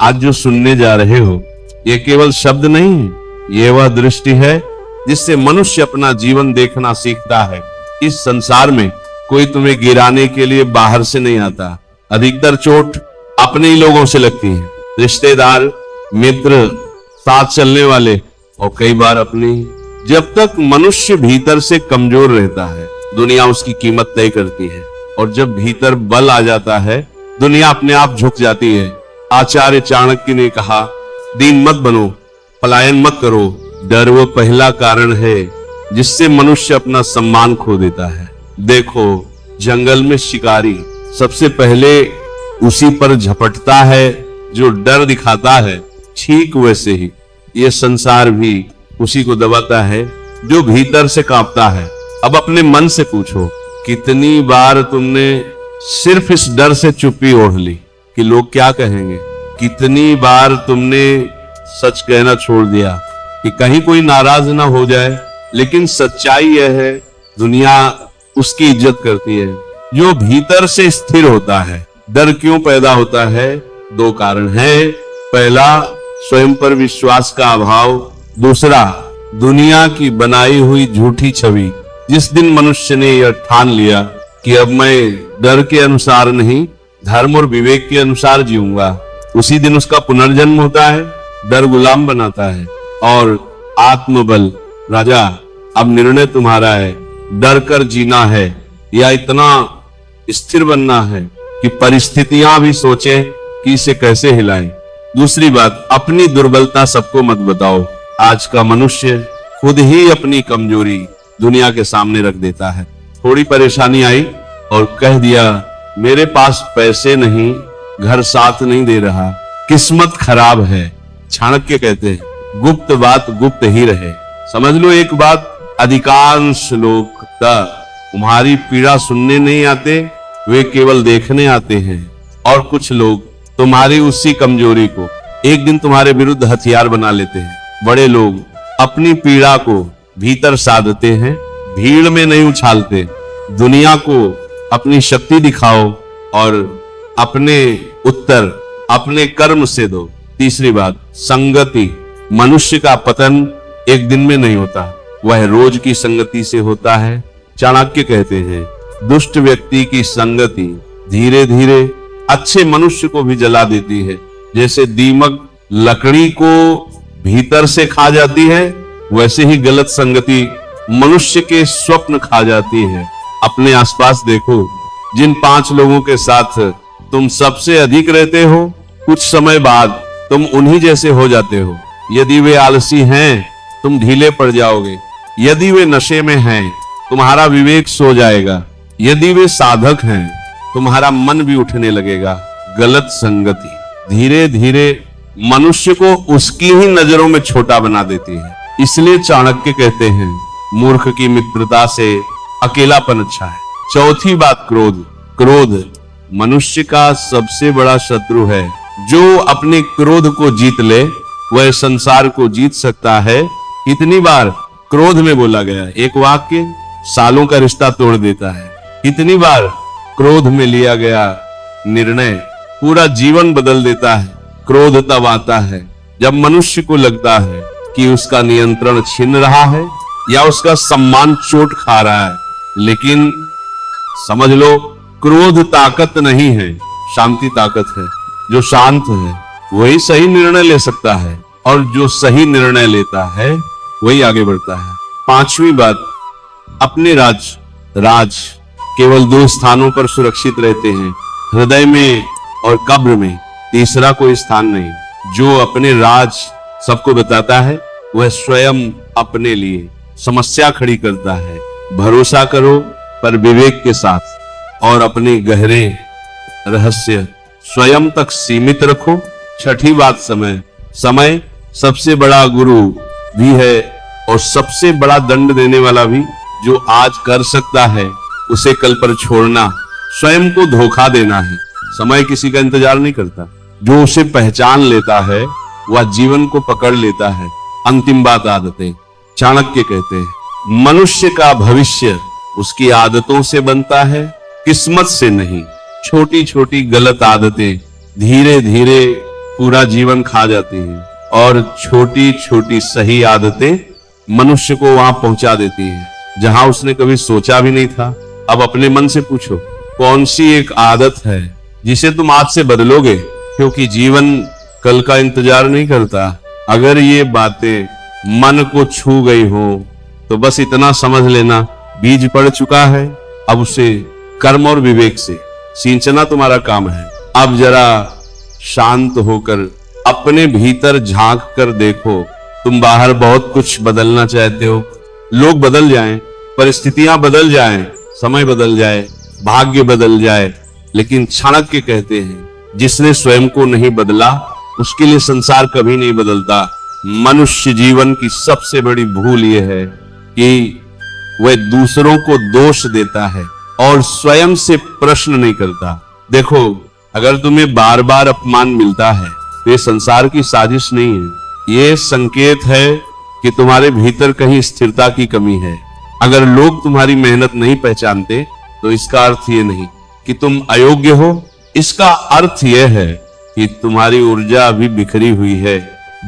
आज जो सुनने जा रहे हो ये केवल शब्द नहीं है, ये वह दृष्टि है जिससे मनुष्य अपना जीवन देखना सीखता है। इस संसार में कोई तुम्हें गिराने के लिए बाहर से नहीं आता, अधिकतर चोट अपने ही लोगों से लगती है, रिश्तेदार, मित्र, साथ चलने वाले और कई बार अपने। जब तक मनुष्य भीतर से कमजोर रहता है दुनिया उसकी कीमत तय करती है, और जब भीतर बल आ जाता है दुनिया अपने आप झुक जाती है। आचार्य चाणक्य ने कहा, दीन मत बनो, पलायन मत करो। डर वो पहला कारण है जिससे मनुष्य अपना सम्मान खो देता है। देखो, जंगल में शिकारी सबसे पहले उसी पर झपटता है जो डर दिखाता है, ठीक वैसे ही ये संसार भी उसी को दबाता है जो भीतर से कांपता है। अब अपने मन से पूछो, कितनी बार तुमने सिर्फ इस डर से चुप्पी ओढ़ ली कि लोग क्या कहेंगे? कितनी बार तुमने सच कहना छोड़ दिया कि कहीं कोई नाराज ना हो जाए? लेकिन सच्चाई यह है, दुनिया उसकी इज्जत करती है जो भीतर से स्थिर होता है। डर क्यों पैदा होता है? दो कारण है। पहला, स्वयं पर विश्वास का अभाव। दूसरा, दुनिया की बनाई हुई झूठी छवि। जिस दिन मनुष्य ने यह ठान लिया कि अब मैं डर के अनुसार नहीं, धर्म और विवेक के अनुसार जीऊंगा, उसी दिन उसका पुनर्जन्म होता है। डर गुलाम बनाता है और आत्मबल राजा। अब निर्णय तुम्हारा है, डर कर जीना है या इतना स्थिर बनना है कि परिस्थितियां भी सोचें कि इसे कैसे हिलाएं। दूसरी बात, अपनी दुर्बलता सबको मत बताओ। आज का मनुष्य खुद ही अपनी कमजोरी दुनिया के सामने रख देता है। थोड़ी परेशानी आई और कह दिया, मेरे पास पैसे नहीं, घर साथ नहीं दे रहा, किस्मत खराब है। चाणक्य कहते हैं, गुप्त बात गुप्त ही रहे। समझ लो एक बात, अधिकांश लोग तुम्हारी पीड़ा सुनने नहीं आते, वे केवल देखने आते हैं। और कुछ लोग तुम्हारी उसी कमजोरी को एक दिन तुम्हारे विरुद्ध हथियार बना लेते हैं। बड़े लोग अपनी पीड़ा को भीतर साधते हैं, भीड़ में नहीं उछालते। दुनिया को अपनी शक्ति दिखाओ और अपने उत्तर अपने कर्म से दो। तीसरी बात, संगति। मनुष्य का पतन एक दिन में नहीं होता, वह रोज की संगति से होता है। चाणक्य कहते हैं, दुष्ट व्यक्ति की संगति धीरे धीरे अच्छे मनुष्य को भी जला देती है। जैसे दीमक लकड़ी को भीतर से खा जाती है, वैसे ही गलत संगति मनुष्य के स्वप्न खा जाती है। अपने आसपास देखो, जिन 5 लोगों के साथ तुम सबसे अधिक रहते हो, कुछ समय बाद तुम उन्हीं जैसे हो जाते हो। यदि वे आलसी हैं, तुम ढीले पड़ जाओगे। यदि वे नशे में हैं, तुम्हारा विवेक सो जाएगा। यदि वे साधक हैं, तुम्हारा मन भी उठने लगेगा। गलत संगति धीरे धीरे मनुष्य को उसकी ही नजरों में छोटा बना देती है। इसलिए चाणक्य कहते हैं, मूर्ख की मित्रता से अकेलापन अच्छा है। चौथी बात, क्रोध। क्रोध मनुष्य का सबसे बड़ा शत्रु है। जो अपने क्रोध को जीत ले, वह संसार को जीत सकता है। कितनी बार क्रोध में बोला गया एक वाक्य सालों का रिश्ता तोड़ देता है। कितनी बार क्रोध में लिया गया निर्णय पूरा जीवन बदल देता है। क्रोध तब आता है जब मनुष्य को लगता है कि उसका नियंत्रण छिन रहा है या उसका सम्मान चोट खा रहा है। लेकिन समझ लो, क्रोध ताकत नहीं है, शांति ताकत है। जो शांत है वही सही निर्णय ले सकता है, और जो सही निर्णय लेता है वही आगे बढ़ता है। पांचवी बात, अपने राज केवल 2 स्थानों पर सुरक्षित रहते हैं, हृदय में और कब्र में। तीसरा कोई स्थान नहीं। जो अपने राज सबको बताता है, वह स्वयं अपने लिए समस्या खड़ी करता है। भरोसा करो पर विवेक के साथ, और अपने गहरे रहस्य स्वयं तक सीमित रखो। छठी बात, समय सबसे बड़ा गुरु भी है और सबसे बड़ा दंड देने वाला भी। जो आज कर सकता है उसे कल पर छोड़ना स्वयं को धोखा देना है। समय किसी का इंतजार नहीं करता, जो उसे पहचान लेता है वह जीवन को पकड़ लेता है। अंतिम बात, आदतें। चाणक्य कहते हैं, मनुष्य का भविष्य उसकी आदतों से बनता है, किस्मत से नहीं। छोटी छोटी गलत आदतें धीरे धीरे पूरा जीवन खा जाती हैं और छोटी छोटी सही आदतें मनुष्य को वहां पहुंचा देती हैं जहां उसने कभी सोचा भी नहीं था। अब अपने मन से पूछो, कौन सी एक आदत है जिसे तुम आज से बदलोगे, क्योंकि जीवन कल का इंतजार नहीं करता। अगर ये बातें मन को छू गई हो तो बस इतना समझ लेना, बीज पड़ चुका है। अब उसे कर्म और विवेक से सींचना तुम्हारा काम है। अब जरा शांत होकर अपने भीतर झांक कर देखो। तुम बाहर बहुत कुछ बदलना चाहते हो, लोग बदल जाएं, परिस्थितियां बदल जाएं, समय बदल जाए, भाग्य बदल जाए, लेकिन चाणक्य कहते हैं जिसने स्वयं को नहीं बदला उसके लिए संसार कभी नहीं बदलता। मनुष्य जीवन की सबसे बड़ी भूल यह है कि वह दूसरों को दोष देता है और स्वयं से प्रश्न नहीं करता। देखो, अगर तुम्हें बार बार अपमान मिलता है तो ये संसार की साजिश नहीं है, ये संकेत है कि तुम्हारे भीतर कहीं स्थिरता की कमी है। अगर लोग तुम्हारी मेहनत नहीं पहचानते तो इसका अर्थ ये नहीं कि तुम अयोग्य हो, इसका अर्थ यह है कि तुम्हारी ऊर्जा अभी बिखरी हुई है।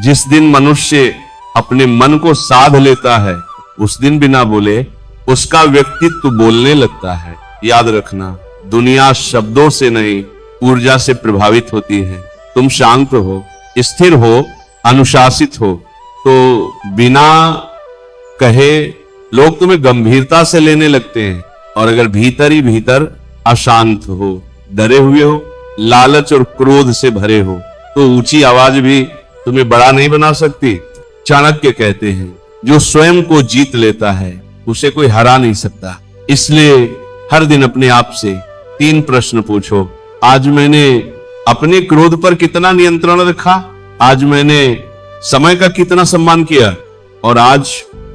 जिस दिन मनुष्य अपने मन को साध लेता है उस दिन बिना बोले उसका व्यक्तित्व बोलने लगता है। याद रखना, दुनिया शब्दों से नहीं ऊर्जा से प्रभावित होती है। तुम शांत हो, स्थिर हो, अनुशासित हो तो बिना कहे लोग तुम्हें गंभीरता से लेने लगते हैं, और अगर भीतर ही भीतर अशांत हो, डरे हुए हो, लालच और क्रोध से भरे हो तो ऊंची आवाज भी तुम्हें बड़ा नहीं बना सकती। चाणक्य कहते हैं जो स्वयं को जीत लेता है उसे कोई हरा नहीं सकता। इसलिए हर दिन अपने आप से 3 प्रश्न पूछो। आज मैंने अपने क्रोध पर कितना नियंत्रण रखा, आज मैंने समय का कितना सम्मान किया, और आज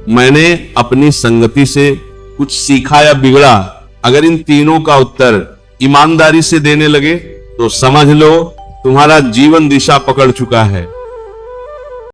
मैंने अपनी संगति से कुछ सीखा या बिगड़ा। अगर इन तीनों का उत्तर ईमानदारी से देने लगे तो समझ लो तुम्हारा जीवन दिशा पकड़ चुका है।